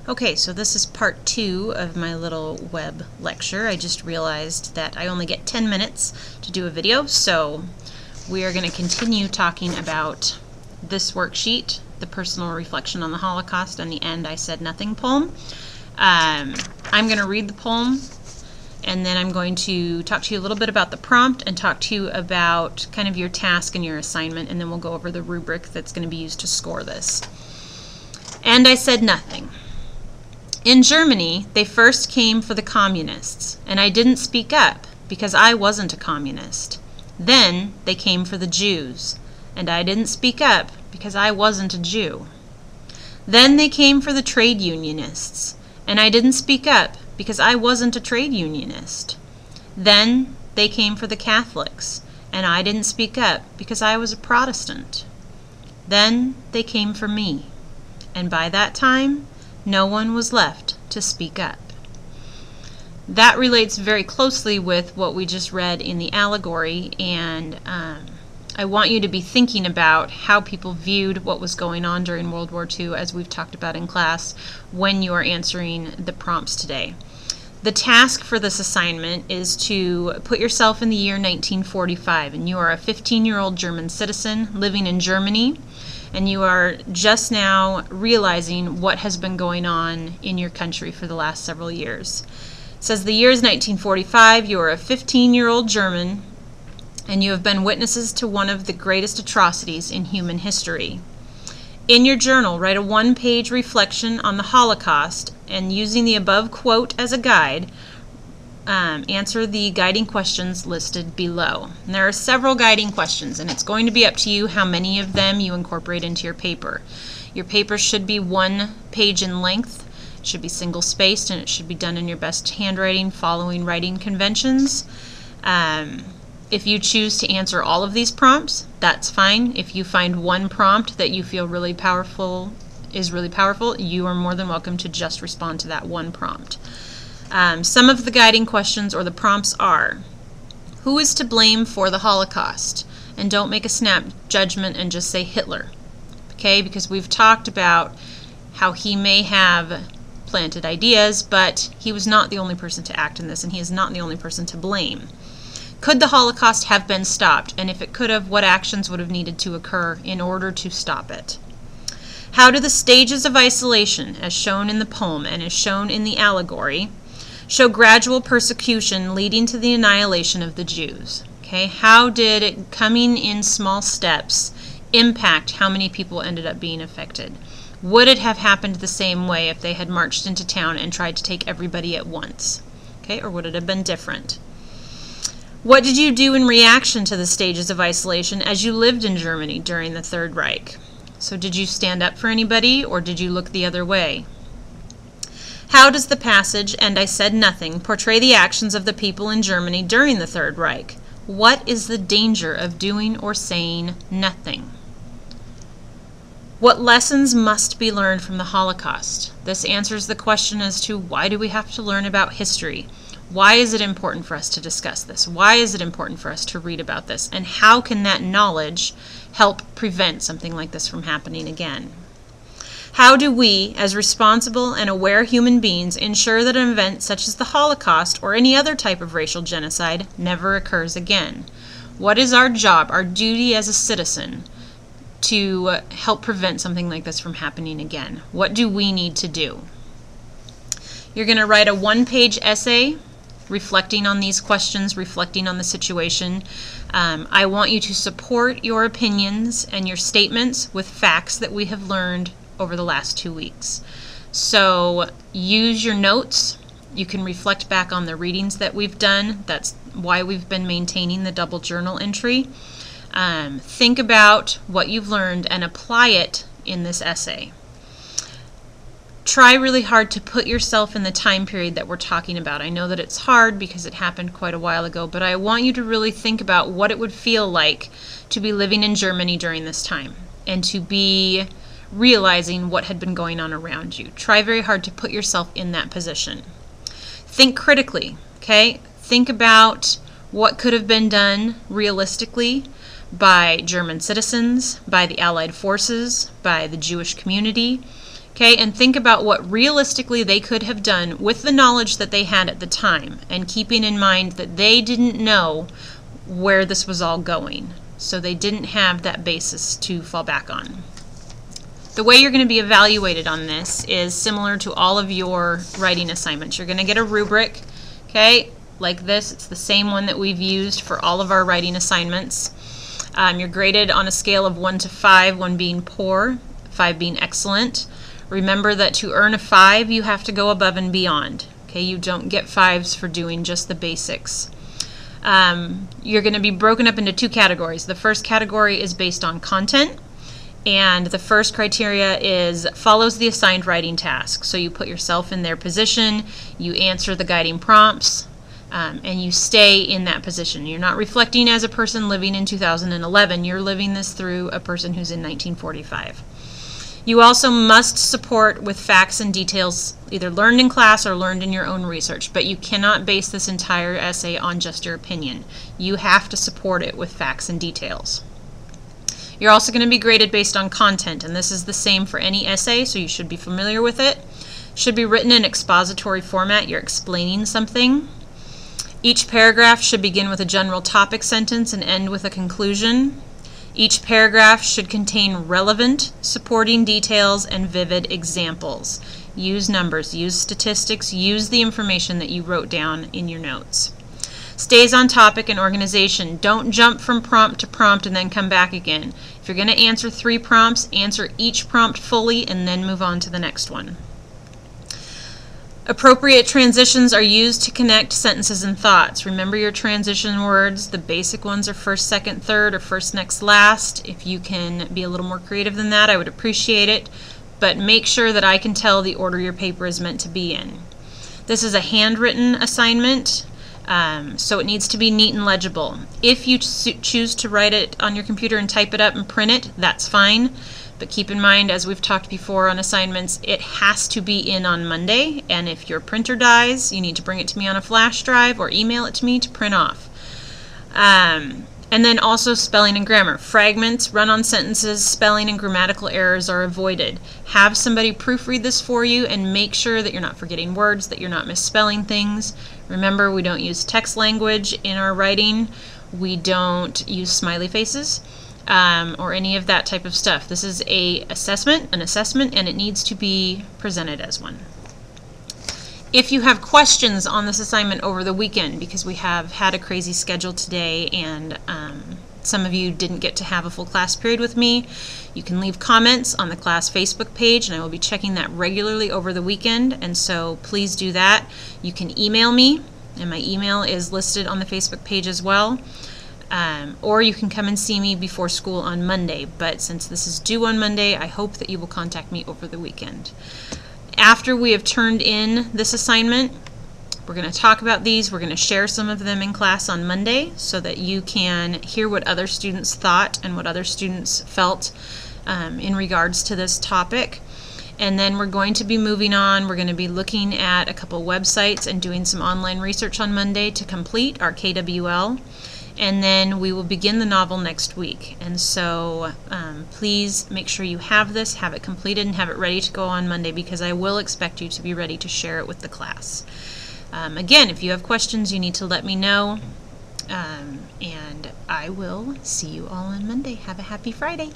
Okay, so this is part 2 of my little web lecture. I just realized that I only get 10 minutes to do a video, so we are going to continue talking about this worksheet, the Personal Reflection on the Holocaust, and the End I Said Nothing poem. I'm going to read the poem, and then I'm going to talk to you a little bit about the prompt and talk to you about kind of your task and your assignment, and then we'll go over the rubric that's going to be used to score this. And I said nothing. In Germany, they first came for the communists, and I didn't speak up because I wasn't a communist. Then they came for the Jews, and I didn't speak up because I wasn't a Jew. Then they came for the trade unionists, and I didn't speak up because I wasn't a trade unionist. Then they came for the Catholics, and I didn't speak up because I was a Protestant. Then they came for me, and by that time, no one was left to speak up. That relates very closely with what we just read in the allegory, and I want you to be thinking about how people viewed what was going on during World War II, as we've talked about in class, when you are answering the prompts today. The task for this assignment is to put yourself in the year 1945, and you are a 15-year-old German citizen living in Germany, and you are just now realizing what has been going on in your country for the last several years. It says the year is 1945, you are a 15-year-old German, and you have been witnesses to one of the greatest atrocities in human history. In your journal, write a one-page reflection on the Holocaust, and using the above quote as a guide, answer the guiding questions listed below. And there are several guiding questions, and it's going to be up to you how many of them you incorporate into your paper. Your paper should be 1 page in length, it should be single-spaced, and it should be done in your best handwriting, following writing conventions. If you choose to answer all of these prompts, that's fine. If you find one prompt that you feel really powerful, you are more than welcome to just respond to that one prompt. Some of the guiding questions or the prompts are, who is to blame for the Holocaust? And don't make a snap judgment and just say Hitler, okay? Because we've talked about how he may have planted ideas, but he was not the only person to act in this, and he is not the only person to blame. Could the Holocaust have been stopped? And if it could have, what actions would have needed to occur in order to stop it? How do the stages of isolation, as shown in the poem and as shown in the allegory, show gradual persecution leading to the annihilation of the Jews? Okay, how did it, coming in small steps, impact how many people ended up being affected? Would it have happened the same way if they had marched into town and tried to take everybody at once? Okay, or would it have been different? What did you do in reaction to the stages of isolation as you lived in Germany during the Third Reich? So did you stand up for anybody, or did you look the other way? How does the passage, "And I said nothing," portray the actions of the people in Germany during the Third Reich? What is the danger of doing or saying nothing? What lessons must be learned from the Holocaust? This answers the question as to why do we have to learn about history? Why is it important for us to discuss this? Why is it important for us to read about this? And how can that knowledge help prevent something like this from happening again? How do we, as responsible and aware human beings, ensure that an event such as the Holocaust or any other type of racial genocide never occurs again? What is our job, our duty as a citizen, to help prevent something like this from happening again? What do we need to do? You're going to write a one-page essay reflecting on these questions, reflecting on the situation. I want you to support your opinions and your statements with facts that we have learned over the last 2 weeks. So use your notes. You can reflect back on the readings that we've done. That's why we've been maintaining the double journal entry. Think about what you've learned and apply it in this essay. Try really hard to put yourself in the time period that we're talking about. I know that it's hard because it happened quite a while ago, but I want you to really think about what it would feel like to be living in Germany during this time and to be realizing what had been going on around you. Try very hard to put yourself in that position. Think critically, okay? Think about what could have been done realistically by German citizens, by the Allied forces, by the Jewish community. Okay, and think about what realistically they could have done with the knowledge that they had at the time, and keeping in mind that they didn't know where this was all going. So they didn't have that basis to fall back on. The way you're going to be evaluated on this is similar to all of your writing assignments. You're going to get a rubric, okay, like this. It's the same one that we've used for all of our writing assignments. You're graded on a scale of 1 to 5, 1 being poor, 5 being excellent. Remember that to earn a 5, you have to go above and beyond. Okay, you don't get 5s for doing just the basics. You're going to be broken up into 2 categories. The first category is based on content, and the first criteria is follows the assigned writing task. So you put yourself in their position, you answer the guiding prompts, and you stay in that position. You're not reflecting as a person living in 2011. You're living this through a person who's in 1945. You also must support with facts and details either learned in class or learned in your own research, but you cannot base this entire essay on just your opinion. You have to support it with facts and details. You're also going to be graded based on content, and this is the same for any essay, so you should be familiar with it. It should be written in expository format. You're explaining something. Each paragraph should begin with a general topic sentence and end with a conclusion. Each paragraph should contain relevant supporting details and vivid examples. Use numbers, use statistics, use the information that you wrote down in your notes. Stays on topic and organization. Don't jump from prompt to prompt and then come back again. If you're going to answer 3 prompts, answer each prompt fully and then move on to the next one. Appropriate transitions are used to connect sentences and thoughts. Remember your transition words. The basic ones are first, second, third, or first, next, last. If you can be a little more creative than that, I would appreciate it. But make sure that I can tell the order your paper is meant to be in. This is a handwritten assignment, so it needs to be neat and legible. If you choose to write it on your computer and type it up and print it, that's fine. But keep in mind, as we've talked before on assignments, it has to be in on Monday, and if your printer dies, you need to bring it to me on a flash drive or email it to me to print off. And then also spelling and grammar. Fragments, run-on sentences, spelling and grammatical errors are avoided. Have somebody proofread this for you and make sure that you're not forgetting words, that you're not misspelling things. Remember, we don't use text language in our writing. We don't use smiley faces. Or any of that type of stuff. This is an assessment, and it needs to be presented as one. If you have questions on this assignment over the weekend, because we have had a crazy schedule today and some of you didn't get to have a full class period with me, you can leave comments on the class Facebook page, and I will be checking that regularly over the weekend, and so please do that. You can email me, and my email is listed on the Facebook page as well. Or you can come and see me before school on Monday, but since this is due on Monday, I hope that you will contact me over the weekend. After we have turned in this assignment, we're going to talk about these. We're going to share some of them in class on Monday so that you can hear what other students thought and what other students felt in regards to this topic. And then we're going to be moving on. We're going to be looking at a couple websites and doing some online research on Monday to complete our KWL. And then we will begin the novel next week. And so please make sure you have this, have it completed, and have it ready to go on Monday, because I will expect you to be ready to share it with the class. Again, if you have questions, you need to let me know. And I will see you all on Monday. Have a happy Friday.